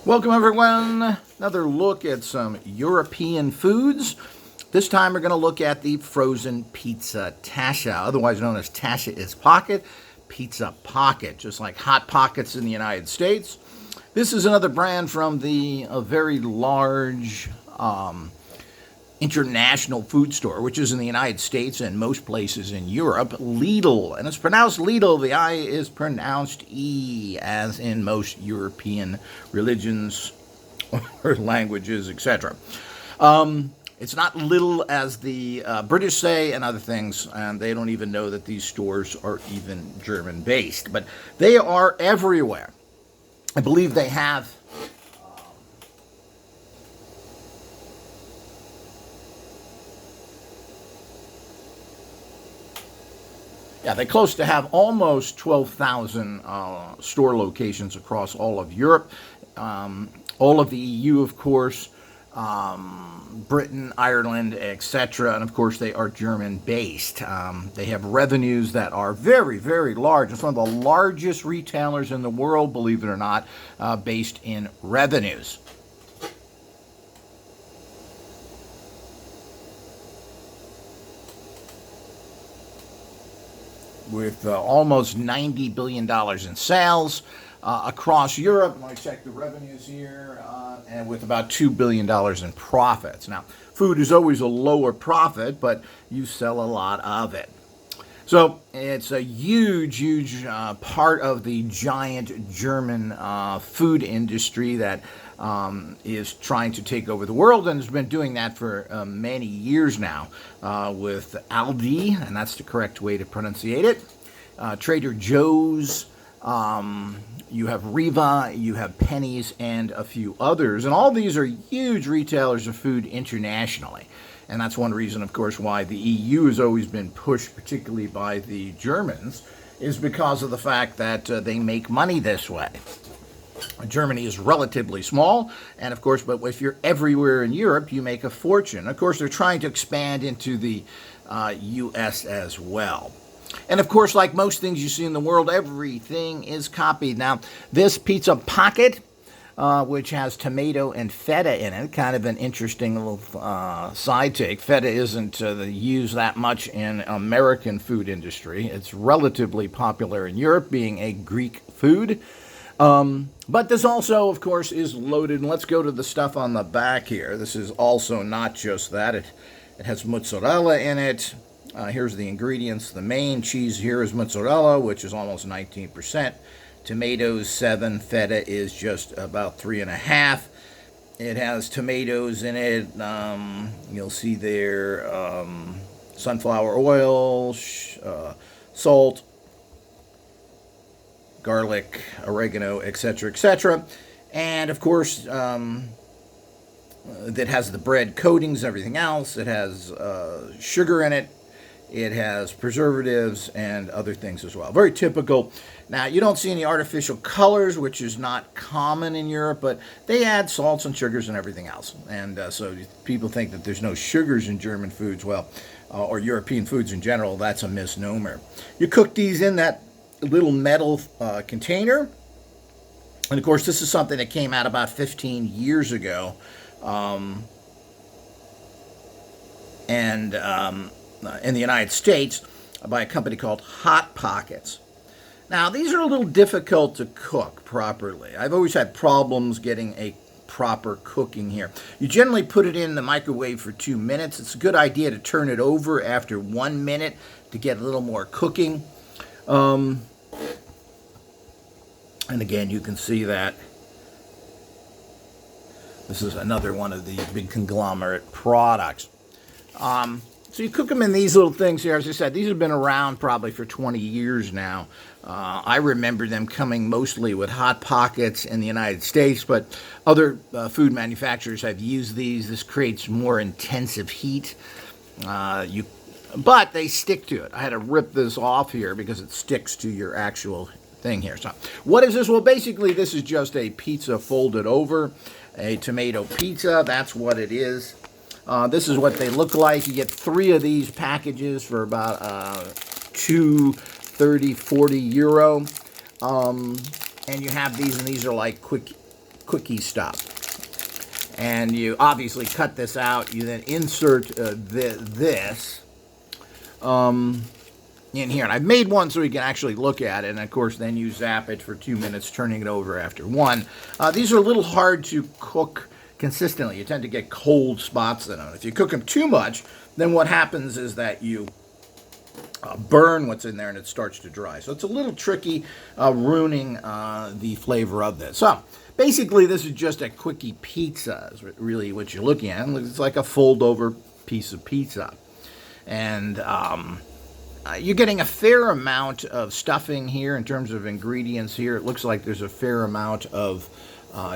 Welcome everyone. Another look at some European foods. This time we're going to look at the frozen pizza Tasha, otherwise known as Tasha is Pocket, Pizza Pocket, just like Hot Pockets in the United States. This is another brand from the very large international food store, which is in the United States and most places in Europe, Lidl. And it's pronounced Lidl. The I is pronounced E, as in most European religions or languages, etc. It's not little as the British say and other things, and they don't even know that these stores are even German-based. But they are everywhere. I believe they have they're close to have almost 12,000 store locations across all of Europe, all of the EU, of course, Britain, Ireland, etc. And of course, they are German-based. They have revenues that are very, very large. It's one of the largest retailers in the world, believe it or not, based in revenues. With almost $90 billion in sales across Europe. Let me check the revenues here. And with about $2 billion in profits. Now, food is always a lower profit, but you sell a lot of it. So it's a huge, huge part of the giant German food industry that is trying to take over the world and has been doing that for many years now with Aldi, and that's the correct way to pronunciate it, Trader Joe's, you have Riva, you have Penny's, and a few others. And all these are huge retailers of food internationally. And that's one reason, of course, why the EU has always been pushed, particularly by the Germans, is because of the fact that they make money this way. Germany is relatively small, and of course, but if you're everywhere in Europe, you make a fortune. Of course, they're trying to expand into the U.S. as well. And of course, like most things you see in the world, everything is copied. Now, this Pizza Pocket, which has tomato and feta in it, kind of an interesting little side take. Feta isn't used that much in American food industry. It's relatively popular in Europe, being a Greek food. But this also, of course, is loaded. And let's go to the stuff on the back here. This is also not just that. It has mozzarella in it. Here's the ingredients. The main cheese here is mozzarella, which is almost 19%. Tomatoes, 7. Feta is just about 3.5. It has tomatoes in it. You'll see there sunflower oil, salt, garlic, oregano, etc., etc. And of course, that has the bread coatings and everything else. It has sugar in it. It has preservatives and other things as well. Very typical. Now, you don't see any artificial colors, which is not common in Europe, but they add salts and sugars and everything else. And so people think that there's no sugars in German foods, well, or European foods in general. That's a misnomer. You cook these in that little metal container. And of course, this is something that came out about 15 years ago. In the United States by a company called Hot Pockets. Now, these are a little difficult to cook properly. I've always had problems getting a proper cooking here. You generally put it in the microwave for 2 minutes. It's a good idea to turn it over after 1 minute to get a little more cooking. And again, you can see that this is another one of the big conglomerate products. So you cook them in these little things here. As I said, these have been around probably for 20 years now. I remember them coming mostly with Hot Pockets in the United States, but other food manufacturers have used these. This creates more intensive heat. But they stick to it. I had to rip this off here because it sticks to your actual thing here. So what is this? Well, basically, this is just a pizza folded over, a tomato pizza. That's what it is. This is what they look like. You get 3 of these packages for about 2.30, 40 euro. And you have these, and these are like quick quickie stop. And you obviously cut this out. You then insert this in here. And I've made one so you can actually look at it. And, of course, then you zap it for 2 minutes, turning it over after one. These are a little hard to cook consistently. You tend to get cold spots in them. If you cook them too much, then what happens is that you burn what's in there and it starts to dry. So it's a little tricky, ruining the flavor of this. So basically, this is just a quickie pizza is really what you're looking at. It's like a fold-over piece of pizza. And you're getting a fair amount of stuffing here in terms of ingredients here. It looks like there's a fair amount of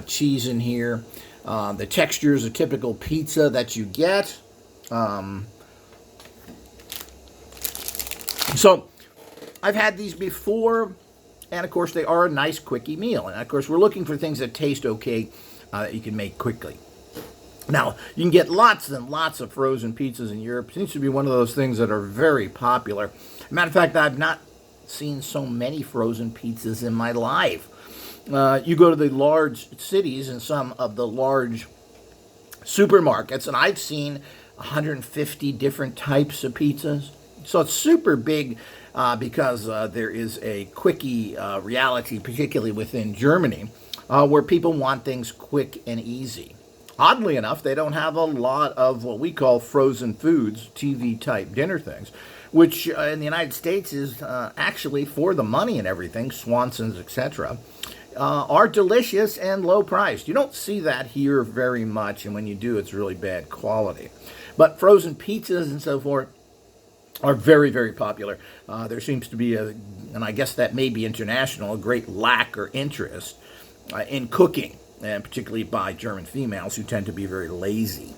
cheese in here. The texture is a typical pizza that you get. So I've had these before, and of course they are a nice quickie meal. And of course we're looking for things that taste okay, that you can make quickly. Now, you can get lots and lots of frozen pizzas in Europe. It seems to be one of those things that are very popular. Matter of fact, I've not seen so many frozen pizzas in my life. You go to the large cities and some of the large supermarkets, and I've seen 150 different types of pizzas. So it's super big because there is a quickie reality, particularly within Germany, where people want things quick and easy. Oddly enough, they don't have a lot of what we call frozen foods, TV-type dinner things, which in the United States is actually for the money and everything, Swanson's, etc., are delicious and low priced. You don't see that here very much, and when you do, it's really bad quality. But frozen pizzas and so forth are very, very popular. There seems to be and I guess that may be international, a great lack or interest in cooking, and particularly by German females who tend to be very lazy.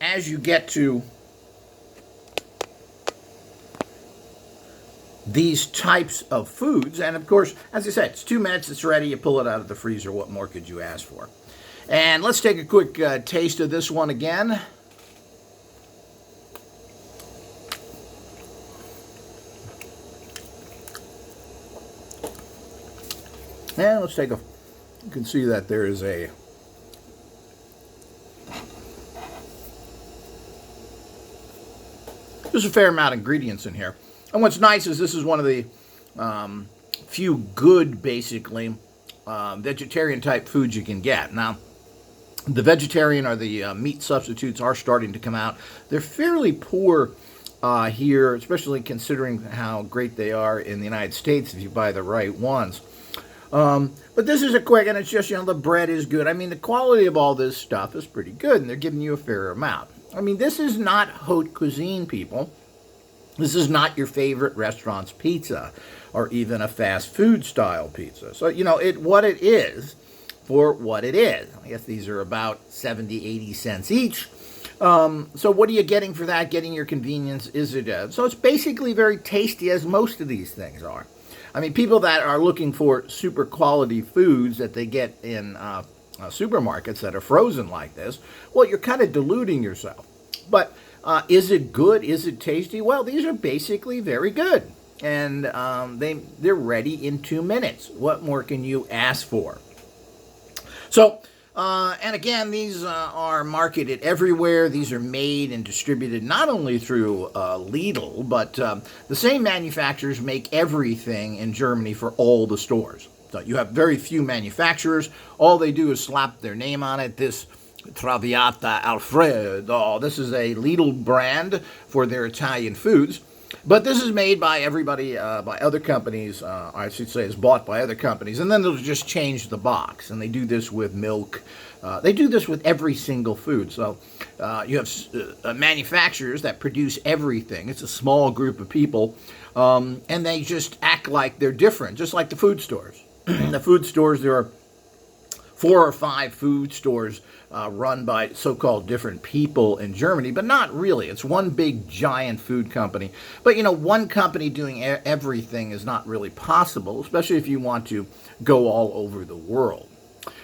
As you get to these types of foods, and of course, as I said, it's 2 minutes, it's ready, you pull it out of the freezer. What more could you ask for? And let's take a quick taste of this one again. And let's take a, you can see that there is there's a fair amount of ingredients in here. And what's nice is this is one of the few good, basically, vegetarian type foods you can get. Now, the vegetarian or the meat substitutes are starting to come out. They're fairly poor here, especially considering how great they are in the United States if you buy the right ones. But this is a quick, and it's just, the bread is good. I mean, the quality of all this stuff is pretty good, and they're giving you a fair amount. I mean, this is not haute cuisine, people. This is not your favorite restaurant's pizza, or even a fast food style pizza. So, what it is for what it is. I guess these are about 70, 80 cents each. So what are you getting for that? Getting your convenience, is it? So it's basically very tasty, as most of these things are. I mean, people that are looking for super quality foods that they get in supermarkets that are frozen like this, well, you're kind of deluding yourself. But is it good? Is it tasty? Well, these are basically very good. And they're ready in 2 minutes. What more can you ask for? So, and again, these are marketed everywhere. These are made and distributed not only through Lidl, but the same manufacturers make everything in Germany for all the stores. So you have very few manufacturers. All they do is slap their name on it. This Traviata Alfredo. This is a Lidl brand for their Italian foods. But this is made by everybody, by other companies, I should say is bought by other companies, and then they'll just change the box, and they do this with milk. They do this with every single food. So you have manufacturers that produce everything. It's a small group of people, and they just act like they're different, just like the food stores. The food stores, there are 4 or 5 food stores run by so-called different people in Germany, but not really. It's one big, giant food company. But, one company doing everything is not really possible, especially if you want to go all over the world.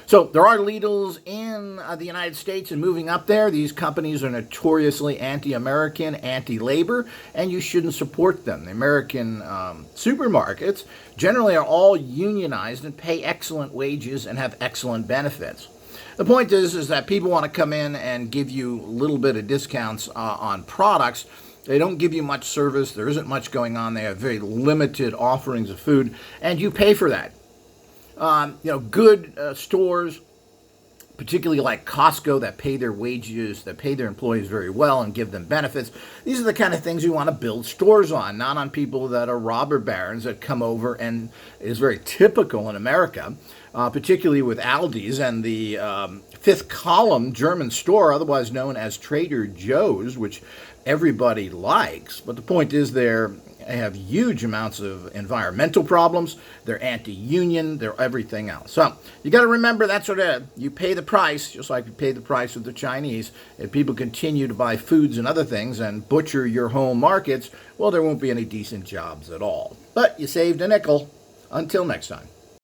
So there are Lidls in the United States and moving up there. These companies are notoriously anti-American, anti-labor, and you shouldn't support them. The American supermarkets generally are all unionized and pay excellent wages and have excellent benefits. The point is that people want to come in and give you a little bit of discounts on products. They don't give you much service. There isn't much going on. They have very limited offerings of food, and you pay for that. Good stores, particularly like Costco, that pay their wages, that pay their employees very well and give them benefits. These are the kind of things you want to build stores on, not on people that are robber barons that come over, and is very typical in America, particularly with Aldi's and the fifth column German store, otherwise known as Trader Joe's, which everybody likes. But the point is they have huge amounts of environmental problems. They're anti-union. They're everything else. So you got to remember that's what you pay the price, just like you pay the price with the Chinese. If people continue to buy foods and other things and butcher your home markets, well, there won't be any decent jobs at all. But you saved a nickel. Until next time.